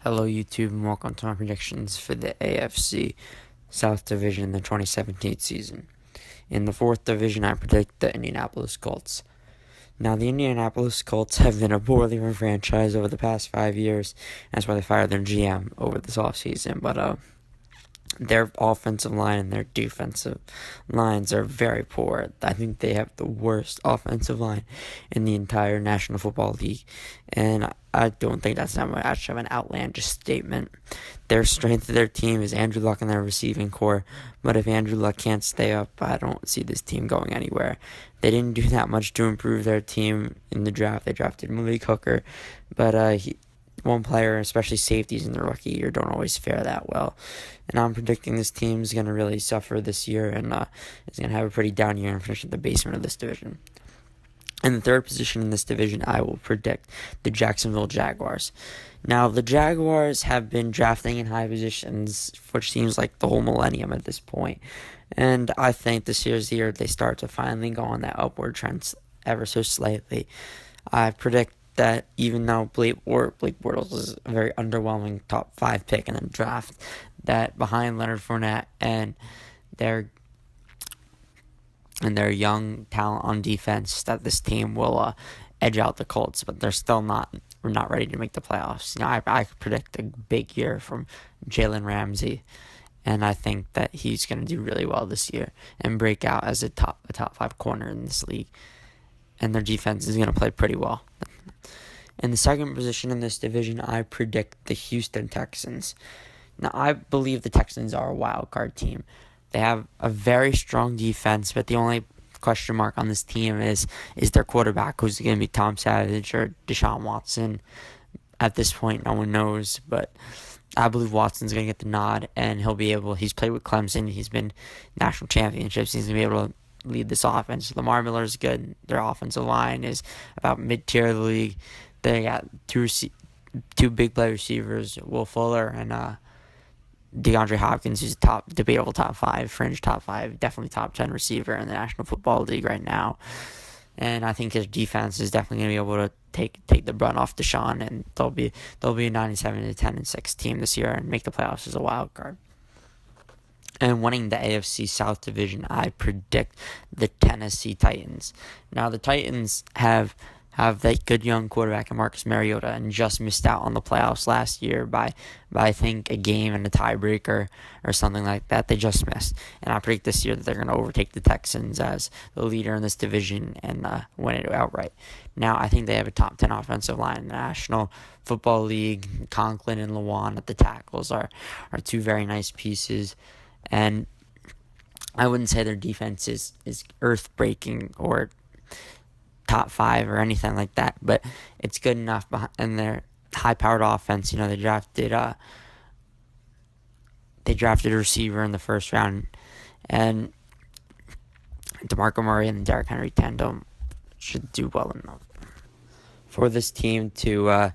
Hello YouTube and welcome to my predictions for the AFC South Division in the 2017 season. In the 4th division, I predict the Indianapolis Colts. Now, the Indianapolis Colts have been a poorly run franchise over the past 5 years. That's why they fired their GM over this offseason. But their offensive line and their defensive lines are very poor. I think they have the worst offensive line in the entire National Football League. And I don't think that's not much of an outlandish statement. Their strength of their team is Andrew Luck and their receiving core. But if Andrew Luck can't stay up, I don't see this team going anywhere. They didn't do that much to improve their team in the draft. They drafted Malik Hooker, but one player, especially safeties in the rookie year, don't always fare that well. And I'm predicting this team is going to really suffer this year and is going to have a pretty down year and finish at the basement of this division. In the 3rd position in this division, I will predict the Jacksonville Jaguars. Now, the Jaguars have been drafting in high positions, which seems like the whole millennium at this point. And I think this year's the year they start to finally go on that upward trend ever so slightly. I predict that even though Blake Bortles is a very underwhelming top 5 pick in the draft, that behind Leonard Fournette and their young talent on defense, that this team will edge out the Colts, but we're not ready to make the playoffs. I predict a big year from Jalen Ramsey, and I think that he's going to do really well this year and break out as a top 5 corner in this league. And their defense is going to play pretty well. In the 2nd position in this division, I predict the Houston Texans. Now, I believe the Texans are a wild card team. They have a very strong defense, but the only question mark on this team is their quarterback, who's going to be Tom Savage or Deshaun Watson. At this point, no one knows, but I believe Watson's going to get the nod, and he's played with Clemson, he's been national championships, he's going to be able to lead this offense. Lamar Miller's good. Their offensive line is about mid-tier of the league. They got two big play receivers, Will Fuller and DeAndre Hopkins, who's a debatable top 5, fringe top 5, definitely top 10 receiver in the National Football League right now. And I think his defense is definitely going to be able to take the brunt off Deshaun, and they'll be a 97-10-6 team this year and make the playoffs as a wild card. And winning the AFC South Division, I predict the Tennessee Titans. Now, the Titans have that good young quarterback in Marcus Mariota and just missed out on the playoffs last year by I think a game and a tiebreaker or something like that. They just missed. And I predict this year that they're going to overtake the Texans as the leader in this division and win it outright. Now, I think they have a top 10 offensive line in the National Football League. Conklin and Lewan at the tackles are 2 very nice pieces. And I wouldn't say their defense is earth-breaking or top 5 or anything like that, but it's good enough in their high-powered offense. They drafted a receiver in the 1st round, and DeMarco Murray and the Derrick Henry tandem should do well enough for this team to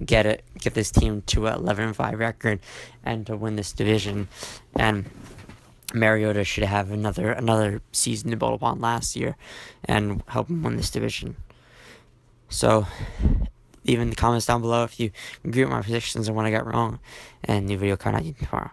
get this team to an 11-5 record and to win this division. And Mariota should have another season to build upon last year and help him win this division. So, leave in the comments down below if you agree with my predictions and what I got wrong, and the video coming out tomorrow.